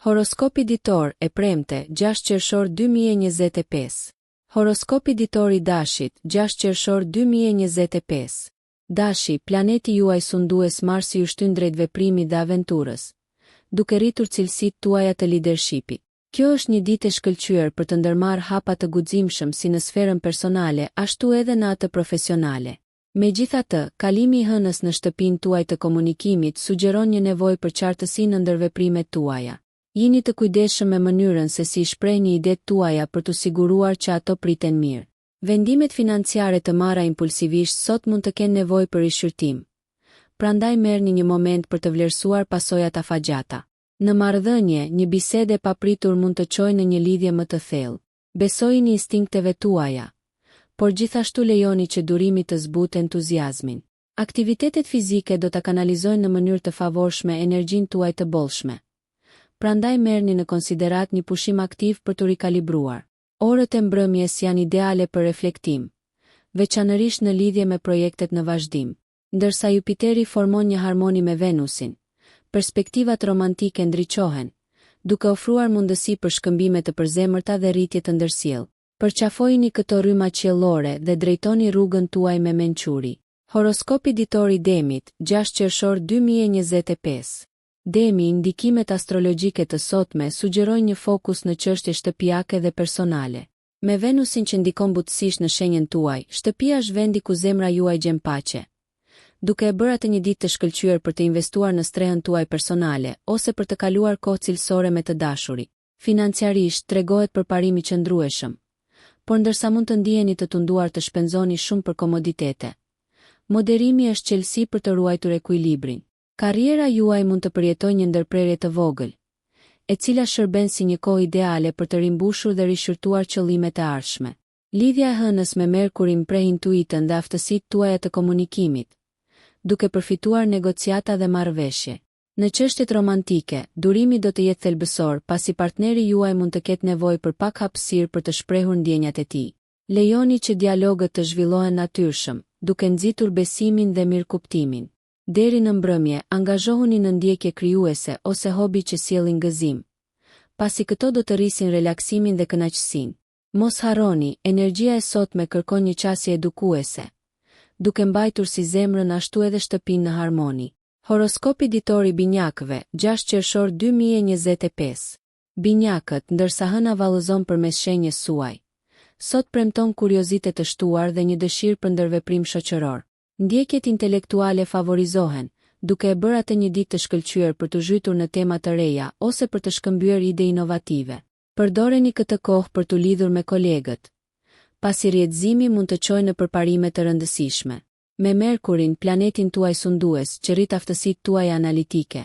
Horoskopi ditor e premte 6 qershor 2025. Horoskopi ditor I Dashit 6 qershor 2025. Dashi, planeti juaj sundues Marsi ju shtyn drejt veprimit dhe aventurës, duke rritur cilësitë tuaja të leadershipit. Kjo është një ditë e shkëlqyer për të ndërmarrë hapa të guximshëm si në sferën personale, ashtu edhe në atë profesionale. Megjithatë, kalimi I hënës në shtëpinë tuaj të komunikimit sugjeron një nevojë për qartësi në ndërveprimet tuaja. Jini të kujdesshëm me mënyrën se si shprehni idetë tuaja për të siguruar që ato priten mirë. Vendimet financiare të marra impulsivisht sot mund të kenë nevojë për rishqyrtim. Prandaj merrni një moment për të vlerësuar pasojat afatgjata. Në marrëdhënie, një bisedë e papritur mund të çojë në një lidhje më të thellë. Besojini instinkteve tuaja, por gjithashtu lejoni që durimi të zbutë entuziazmin. Aktivitetet fizike do ta kanalizojnë në mënyrë të favorshme energjinë tuaj të bollshme. Prandaj merrni në konsiderat një pushim aktiv për të rikalibruar. Orët e mbrëmjes janë ideale për reflektim, veçanërisht në lidhje me projektet në vazhdim. Ndërsa Jupiteri formon një harmoni me Venusin, perspektivat romantike ndriçohen, duke ofruar mundësi për shkëmbime të përzemërta dhe rritje të ndërsjellë. Përqafojini këto rryma qiellore dhe drejtoni rrugën tuaj me mençuri. Horoskopi ditor I Demit 6 qershor 2025. Demi, indikimet astrologjike të sotme sugjerojnë një fokus në çështje shtëpiake dhe personale. Me Venusin që ndikon butësisht në shenjën tuaj, shtëpia është vendi ku zemra juaj gjen paqe. Duke e bërë atë një ditë të shkëlqyer për të investuar në strehën tuaj personale ose për të kaluar kohë cilësore me të dashurit. Financiarisht tregohet përparim I qëndrueshëm, por ndërsa mund të ndiheni të tunduar të shpenzoni shumë për komoditete, moderimi është çelësi për të ruajtur ekuilibrin. Karriera juaj mund të përjetojë një ndërprerje të vogël, e cila shërben si një kohë ideale për të rimbushur dhe rishqyrtuar qëllimet e ardhshme. Lidhja e hënës me Merkurin preh intuitën dhe aftësitë tuaja të komunikimit, duke përfituar negociata dhe marrëveshje. Në çështjet romantike, durimi do të jetë thelbësor, pasi partneri juaj mund të ketë nevojë për pak hapësirë për të shprehur ndjenjat e tij. Lejoni që dialogët të zhvillohen natyrshëm, duke nxitur besimin dhe mirëkuptimin. Deri në mbrëmje, angazhohuni në ndjekje krijuese ose hobi që sjellin gëzim, pasi këto do të rrisin relaksimin dhe kënaqësinë. Mos harroni, energjia e sotme kërkon një qasje edukuese, duke mbajtur si zemrën ashtu edhe shtëpinë në harmoni. Horoskopi ditor I Binjakëve 6 qershor 2025. Binjakët, ndërsa hëna vallëzon përmes shenjes suaj, sot premton kuriozitet të shtuar dhe një dëshirë për ndërveprim shoqëror. Ndjekjet intelektuale favorizohen, duke e bërë atë një ditë të shkëlqyer për të zhytur në tema të reja ose për të shkëmbyer ide inovative. Përdoreni këtë kohë për të lidhur me kolegët, pasi rrjedhëzimi mund të çojë në përparime të rëndësishme. Me Merkurin, planetin tuaj sundues, që rrit aftësitë tuaja analitike,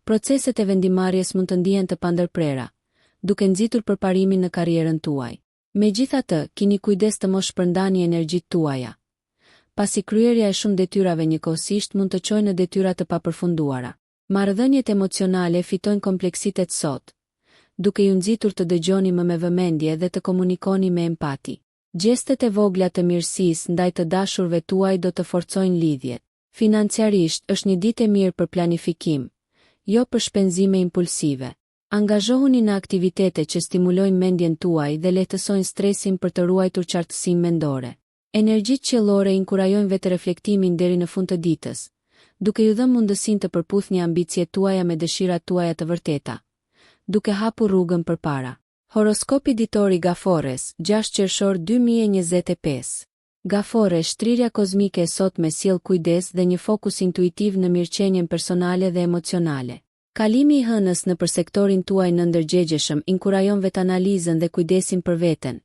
proceset e vendimarrjes mund të ndihen të pandërprera, duke nxitur përparimin në karrierën tuaj. Megjithatë, keni kujdes të mos shpërndani energjitë tuaja, pasi kryerja e shumë detyrave njëkohësisht mund të çojë në detyra të papërfunduara. Marrëdhëniet emocionale fitojnë kompleksitet sot, duke ju nxitur të dëgjoni më me vëmendje dhe të komunikoni me empati. Gjestet e vogla të mirësisë ndaj të dashurve tuaj do të forcojnë lidhjet. Financiarisht është një ditë e mirë për planifikim, jo për shpenzime impulsive. Angazhohuni në aktivitete që stimulojnë mendjen tuaj dhe lehtësojnë stresin për të ruajtur qartësinë mendore. Energjitë qiellore inkurajojnë vetë-reflektimin deri në fund të ditës, duke ju dhënë mundësinë të përputhni ambicjet tuaja me dëshirat tuaja të vërteta, duke hapur rrugën përpara. Horoskopi ditor I Gafores 6 qershor 2025. Gafore, shtrirja kozmike e sotme sjell kujdes dhe një fokus intuitiv në mirëqenien personale dhe emocionale. Kalimi I hënës nëpër sektorin tuaj në ndërgjegjeshëm inkurajon vetanalizën dhe kujdesin për veten,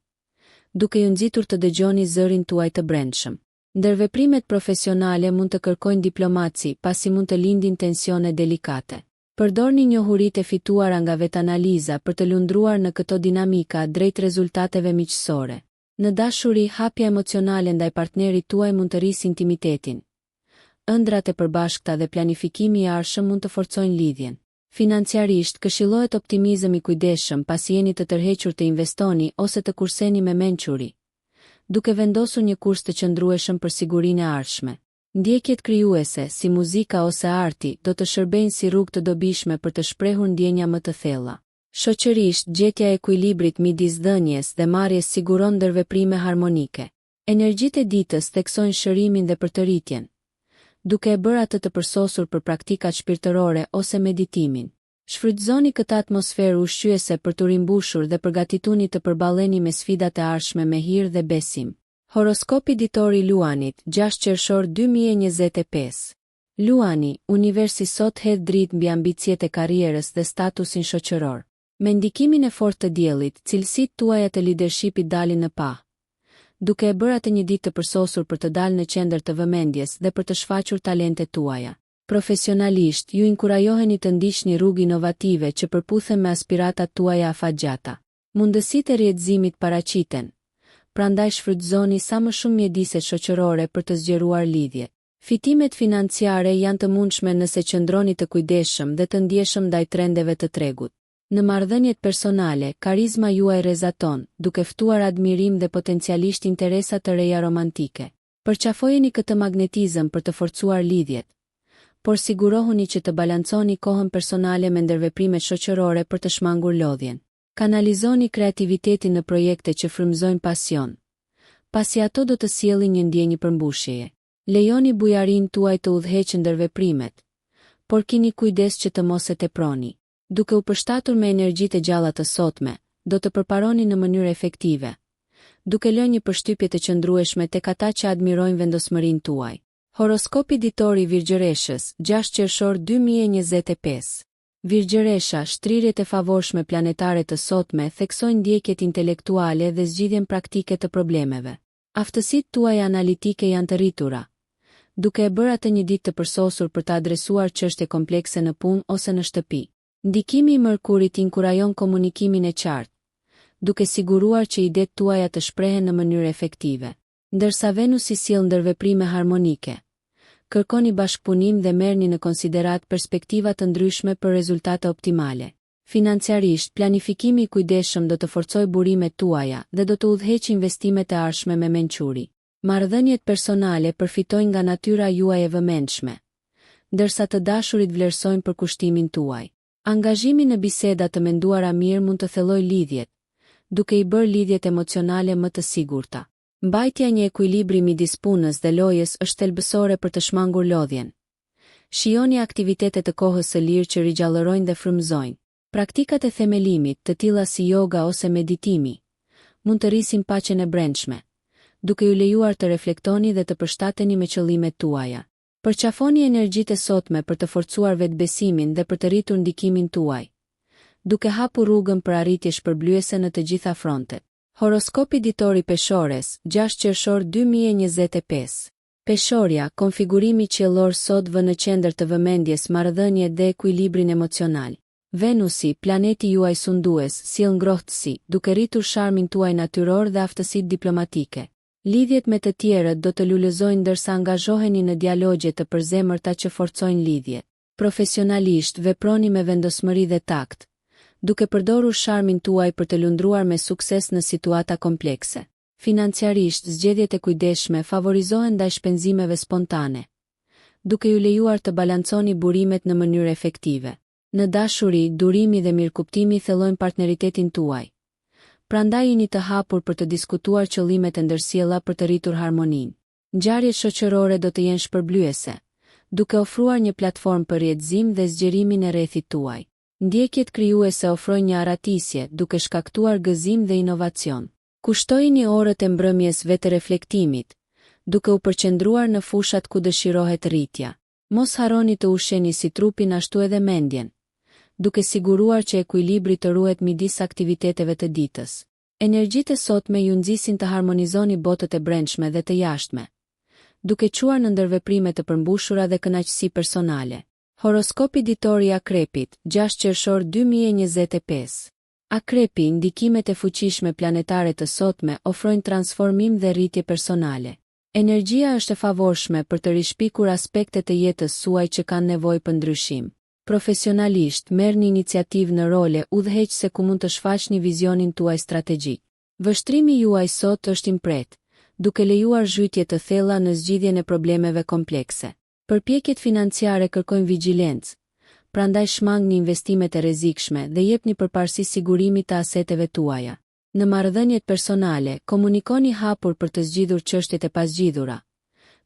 duke ju nxitur të dëgjoni zërin tuaj të brendshëm. Ndërveprimet profesionale mund të kërkojnë diplomaci, pasi mund të lindin tensione delikate. Përdorni njohuritë e fituara nga vetanaliza për të lundruar në këto dinamika drejt rezultateve miqësore. Në dashuri, hapja emocionale ndaj partnerit tuaj mund të rrisë intimitetin. Ëndrat e përbashkëta dhe planifikimi I arshëm mund të forcojnë lidhjen. Financiarisht, këshillohet optimizëm I kujdesshëm pasi jeni të tërhequr të investoni ose të kurseni me mençuri, duke vendosur një kurs të qëndrueshëm për sigurinë e ardhshme. Ndjekjet krijuese, si muzika ose arti, do të shërbejnë si rrugë të dobishme për të shprehur ndjenja më të thella. Shoqërisht, gjetja e ekuilibrit midis dhënies dhe marrjes siguron ndërveprime harmonike. Energjitë e ditës theksojnë shërimin dhe përtëritjen, duke e bërë atë të përsosur për praktikat shpirtërore ose meditimin. Shfrytëzoni këtë atmosferë ushqyese për të rimbushur dhe përgatituni të përballeni me sfidat e ardhshme me hir dhe besim. Horoskopi ditor i Luanit, 6 qershor 2025. Luani, universi sot hedh dritë mbi ambicjet e karrierës dhe statusin shoqëror. Me ndikimin e fortë të diellit, cilësitë tuaja të leadershipit dalin në pa, duke e bërë atë një ditë të përsosur për të dalë në qendër të vëmendjes dhe për të shfaqur talentet tuaja. Profesionalisht, ju inkurajoheni të ndiqni rrugë inovative që përputhen me aspiratat tuaja afatgjata. Mundësitë e rrjedhëzimit paraqiten, prandaj shfrytëzoni sa më shumë mjediset shoqërore për të zgjeruar lidhjet. Fitimet financiare janë të mundshme nëse qëndroni të kujdesshëm dhe të ndjeshëm ndaj trendeve të tregut. Në marrëdhëniet personale, karizma juaj rrezaton, duke ftuar admirim dhe potencialisht interesa të reja romantike. Përqafojeni këtë magnetizëm për të forcuar lidhjet, por sigurohuni që të balanconi kohën personale me ndërveprimet shoqërore për të shmangur lodhjen. Kanalizoni kreativitetin në projekte që frymëzojnë pasion, pasi ato do të sjellin një ndjenjë përmbushjeje. Lejoni bujarin tuaj të udhëheqë ndërveprimet, por keni kujdes që të mos e teproni. Duke u përshtatur me energjitë e gjalla të sotme, do të përparoni në mënyrë efektive, duke lënë një përshtypje të qëndrueshme tek ata që admirojnë vendosmërinë tuaj. Horoskopi ditor i Virgjëreshës, 6 qershor 2025. Virgjëresha, shtrirjet e favorshme planetare të sotme theksojnë ndjekjet intelektuale dhe zgjidhjen praktike të problemeve. Aftësitë tuaja analitike janë të rritura, duke e bërë atë një ditë të përsosur për të adresuar çështje komplekse në punë ose në shtëpi. Ndikimi i Mërkurit inkurajon komunikimin e qartë, duke siguruar që idetë tuaja të shprehen në mënyrë efektive. Ndërsa Venusi sjell ndërveprime harmonike, kërkoni bashkëpunim dhe merrni në konsiderat perspektiva të ndryshme për rezultate optimale. Financiarisht, planifikimi i kujdesshëm do të forcojë burimet tuaja dhe do të udhëheqë investimet e ardhshme me mençuri. Marrëdhëniet personale përfitojnë nga natyra juaj e vëmendshme, ndërsa të dashurit vlerësojnë përkushtimin tuaj. Angazhimi në biseda të menduara mirë mund të thellojë lidhjet, duke i bërë lidhjet emocionale më të sigurta. Mbajtja një ekuilibri midis punës dhe lojës është thelbësore për të shmangur lodhjen. Shijoni aktivitete të kohës së lirë që rigjallërojnë dhe frymëzojnë. Praktikat e themelimit, të tilla si yoga ose meditimi, mund të rrisin paqen e brendshme, duke ju lejuar të reflektoni dhe të përshtateni me qëllimet tuaja. Përqafoni energjitë e sotme për të forcuar vetbesimin dhe për të rritur ndikimin tuaj, duke hapur rrugën për arritje shpërblyese në të gjitha frontet. Horoskopi ditor i Peshores, 6 qershor 2025. Peshorja, konfigurimi qiellor sot vë në qendër të vëmendjes marrëdhëniet dhe ekuilibrin emocional. Venusi, planeti juaj sundues, sjell ngrohtësi, duke rritur sharmin tuaj natyror dhe aftësitë diplomatike. Lidhjet me të tjerët do të lulëzojnë ndërsa angazhoheni në dialogje të përzemërta që forcojnë lidhjet. Profesionalisht, veproni me vendosmëri dhe takt, duke përdorur sharmin tuaj për të lundruar me sukses në situata komplekse. Financiarisht, zgjedhjet e kujdesshme favorizohen ndaj shpenzimeve spontane, duke ju lejuar të balanconi burimet në mënyrë efektive. Në dashuri, durimi dhe mirëkuptimi thellojnë partneritetin tuaj. Prandaj jeni të hapur për të diskutuar qëllimet e ndërsjella për të rritur harmoninë. Ngjarjet shoqërore do të jenë shpërblyese, duke ofruar një platformë për rrjedhëzim dhe zgjerimin e rrethit tuaj. Ndjekjet krijuese ofrojnë një aratisje, duke shkaktuar gëzim dhe inovacion. Kushtojini orët e mbrëmjes vetë reflektimit, duke u përqendruar në fushat ku dëshirohet rritja. Mos harroni të ushqeni si trupin ashtu edhe mendjen, duke siguruar që ekuilibri të ruhet midis aktiviteteve të ditës. Energjitë e sotme ju nxisin të harmonizoni botët e brendshme dhe të jashtme, duke çuar në ndërveprime të përmbushura dhe kënaqësi personale. Horoskopi ditor i Akrepit, 6 qershor 2025. Akrepi, ndikimet e fuqishme planetare të sotme ofrojnë transformim dhe rritje personale. Energjia është e favorshme për të rishpikur aspekte të jetës suaj që kanë nevojë për ndryshim. Profesionalisht, merrni iniciativë në role udhëheqëse ku mund të shfaqni vizionin tuaj strategjik. Vështrimi juaj sot është impret, duke lejuar zhytje të thella në zgjidhjen e problemeve komplekse. Përpjekjet financiare kërkojnë vigjilencë, prandaj shmangni investimet e rrezikshme dhe jepni përparësi sigurimit të aseteve tuaja. Në marrëdhëniet personale, komunikoni hapur për të zgjidhur çështjet e pazgjidhura,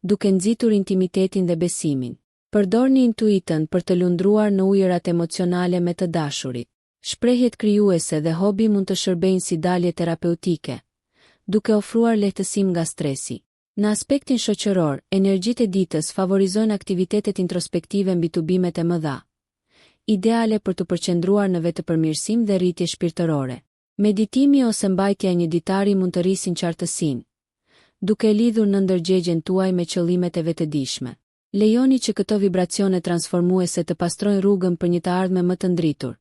duke nxitur intimitetin dhe besimin. Përdorni intuitën për të lundruar në ujërat emocionale me të dashurit. Shprehjet krijuese dhe hobi mund të shërbejnë si dalje terapeutike, duke ofruar lehtësim nga stresi. Në aspektin shoqëror, energjitë e ditës favorizojnë aktivitetet introspektive mbi tubimet e mëdha, ideale për të përqendruar në vetëpërmirësim dhe rritje shpirtërore. Meditimi ose mbajtja e një ditari mund të rrisin qartësinë, duke lidhur në ndërgjegjen tuaj me qëllimet e vetëdijshme. Lejoni që këto vibracione transformuese të pastrojnë rrugën për një të ardhme më të ndritur,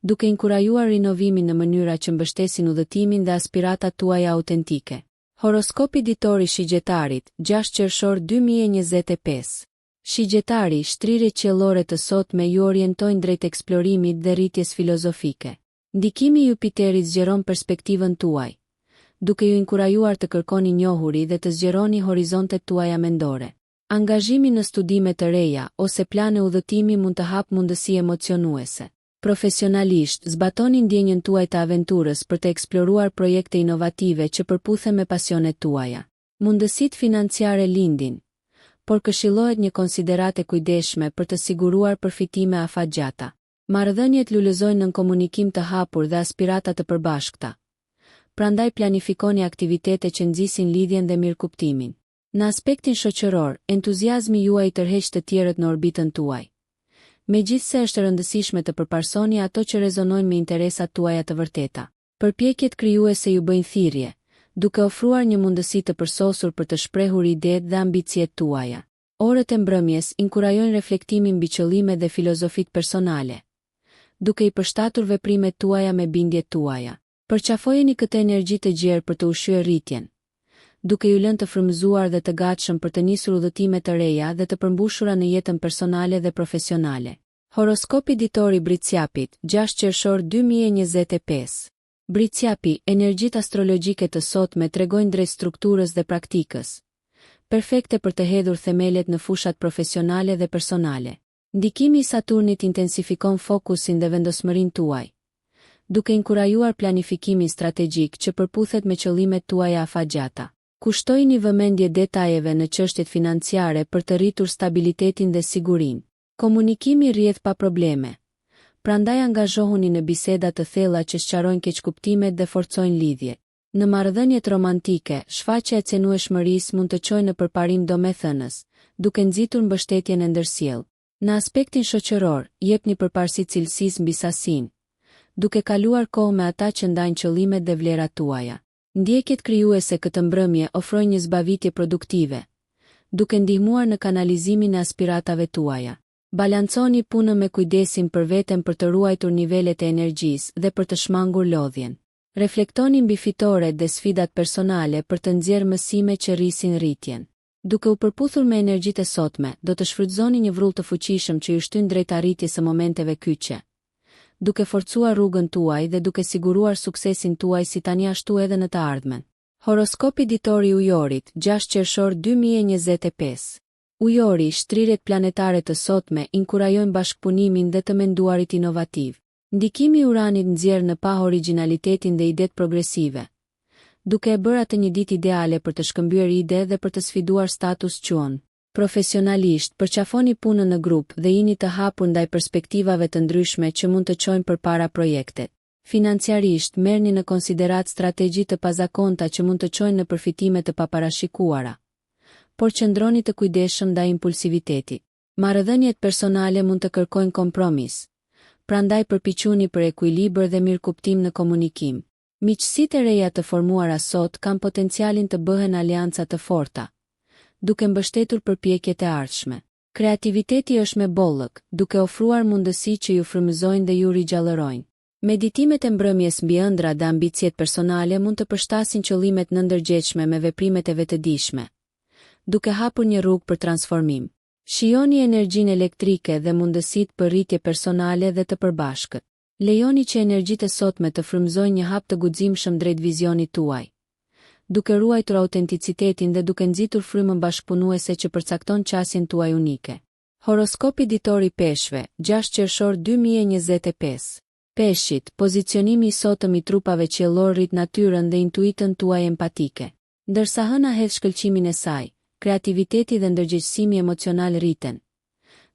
duke inkurajuar rinovimin në mënyra që mbështesin udhëtimin dhe aspiratat tuaja autentike. Horoskopi ditor i shigjetarit, 6 qershor 2025. Shigjetari, shtrirjet qiellore të sotme ju orientojnë drejt eksplorimit dhe rritjes filozofike. Ndikimi i Jupiterit zgjeron perspektivën tuaj, duke ju inkurajuar të kërkoni njohuri dhe të zgjeroni horizontet tuaja mendore. Angazhimi në studime të reja ose plane udhëtimi mund të hap mundësi emocionuese. Profesionalisht, zbatoni ndjenjën tuaj të aventurës për të eksploruar projekte inovative që përputhen me pasionet tuaja. Mundësitë financiare lindin, por këshillohet një konsiderate kujdesshme për të siguruar përfitime afatgjata. Marrëdhëniet lulëzojnë në komunikim të hapur dhe aspirata të përbashkëta. Prandaj planifikoni aktivitete që nxisin lidhjen dhe mirëkuptimin. Në aspektin shoqëror, entuziazmi juaj tërheq të tjerët në orbitën tuaj. Megjithse është e rëndësishme të përparsoni ato që rezonojnë me interesat tuaja të vërteta. Përpjekjet krijuese ju bëjnë thirrje, duke ofruar një mundësi të përsosur për të shprehur idetë dhe ambicjet tuaja. Orët e mbrëmjes inkurajojnë reflektimin mbi qëllimet dhe filozofitë personale, duke i përshtatur veprimet tuaja me bindjet tuaja. Përqafojeni këtë energji të gjerë për të ushqyer rritjen, duke ju lënë të frymëzuar dhe të gatshëm për të nisur udhëtime të reja dhe të përmbushura në jetën personale dhe profesionale. Horoskopi ditor i Briciapit, 6 qershor 2025. Briciapi, energjitë astrologjike të sotme tregojnë drejt strukturës dhe praktikës, perfekte për të hedhur themelet në fushat profesionale dhe personale. Ndikimi i Saturnit intensifikon fokusin dhe vendosmërinë tuaj, duke inkurajuar planifikimin strategjik që përputhet me qëllimet tuaja afatgjata. Kushtojini vëmendje detajeve në çështjet financiare për të rritur stabilitetin dhe sigurinë. Komunikimi rrjedh pa probleme, prandaj angazhohuni në biseda të thella që sqarojnë keqkuptimet dhe forcojnë lidhjet. Në marrëdhëniet romantike, shfaqja e cenueshmërisë mund të çojë në përparim domethënës, duke nxitur mbështetjen e ndërsjellë. Në aspektin shoqëror, jepni përparësi cilësisë mbi sasinë, duke kaluar kohë me ata që ndajnë qëllimet dhe vlerat tuaja. Ndjekjet krijuese këtë mbrëmje ofrojnë një zbavitje produktive, duke ndihmuar në kanalizimin e aspiratave tuaja. Balanconi punën me kujdesin për veten për të ruajtur nivelet e energjisë dhe për të shmangur lodhjen. Reflektoni mbi fitoret dhe sfidat personale për të nxjerrë mësime që rrisin rritjen. Duke u përputhur me energjitë e sotme, do të shfrytëzoni një vrull të fuqishëm që ju shtyn drejt arritjes së momenteve kyçe, duke forcuar rrugën tuaj dhe duke siguruar suksesin tuaj si tani ashtu edhe në të ardhmen. Horoskopi ditor i Ujorit, 6 qershor 2025. Ujori, shtrirjet planetare të sotme inkurajojnë bashkëpunimin dhe të menduarit inovativ. Ndikimi i Uranit nxjerr në pa origjinalitetin dhe idetë progresive, duke e bërë atë një ditë ideale për të shkëmbyer ide dhe për të sfiduar status quo. Profesionalisht, përqafoni punën në grup dhe jini të hapur ndaj perspektivave të ndryshme që mund të çojnë përpara projektet. Financiarisht, merrni në konsiderat strategji të pazakonta që mund të çojnë në përfitime të paparashikuara, por qëndroni të kujdesshëm ndaj impulsivitetit. Marrëdhëniet personale mund të kërkojnë kompromis, prandaj përpiquni për ekuilibër dhe mirëkuptim në komunikim. Miqësitë e reja të formuara sot kanë potencialin të bëhen aleanca të forta, duke mbështetur përpjekjet e ardhshme. Kreativiteti është me bollëk, duke ofruar mundësi që ju frymëzojnë dhe ju rigjallërojnë. Meditimet e mbrëmjes mbi ëndra dhe ambicjet personale mund të përshtasin qëllimet nëndërgjegjshme me veprimet e vetëdijshme, duke hapur një rrugë për transformim. Shijoni energjinë elektrike dhe mundësitë për rritje personale dhe të përbashkët. Lejoni që energjitë e sotme të frymëzojnë një hap të guximshëm drejt vizionit tuaj, duke ruajtur autenticitetin dhe duke nxitur frymën bashkëpunuese që përcakton qasjen tuaj unike. Horoskopi ditor i Peshqve, 6 qershor 2025. Peshqit, pozicionimi i sotëm i trupave qiellor rrit natyrën dhe intuitën tuaj empatike. Ndërsa hëna hedh shkëlqimin e saj, kreativiteti dhe ndërgjegjësimi emocional rriten,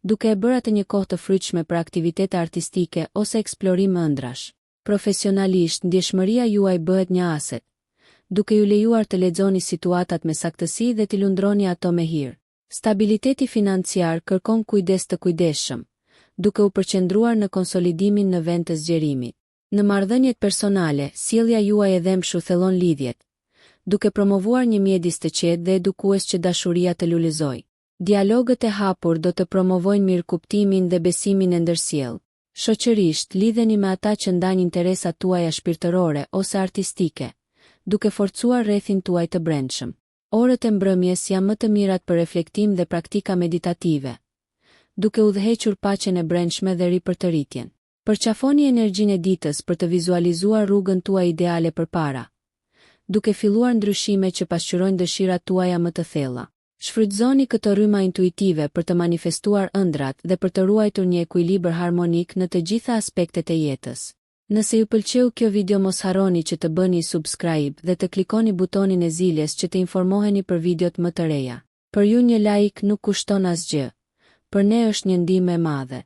duke e bërë atë një kohë të fryqshme për aktivitete artistike ose eksplorim ëndrash. Profesionalisht, ndjeshmëria juaj bëhet një aset, duke ju lejuar të lexoni situatat me saktësi dhe t'i lundroni ato me hir. Stabiliteti financiar kërkon kujdes të kujdesshëm, duke u përqendruar në konsolidimin në vend të zgjerimit. Në marrëdhëniet personale, sjellja juaj e dhëmshur thellon lidhjet, duke promovuar një mjedis të qetë dhe edukues që dashuria të lulëzojë. Dialogët e hapur do të promovojnë mirëkuptimin dhe besimin e ndërsjellë. Shoqërisht, lidheni me ata që ndajnë interesat tuaja shpirtërore ose artistike, duke forcuar rrethin tuaj të brendshëm. Orët e mbrëmjes janë më të mirat për reflektim dhe praktika meditative, duke udhëhequr paqen e brendshme dhe ripërtëritjen. Përqafoni energjinë e ditës për të vizualizuar rrugën tuaj ideale përpara, duke filluar ndryshime që pasqyrojnë dëshirat tuaja më të thella. Shfrytëzoni këtë rrymë intuitive për të manifestuar ëndrat dhe për të ruajtur një ekuilibër harmonik në të gjitha aspektet e jetës. Nëse ju pëlqeu kjo video, mos harroni që të bëni subscribe dhe të klikoni butonin e ziljes që të informoheni për videot më të reja. Për ju një like nuk kushton asgjë, për ne është një ndihmë e madhe.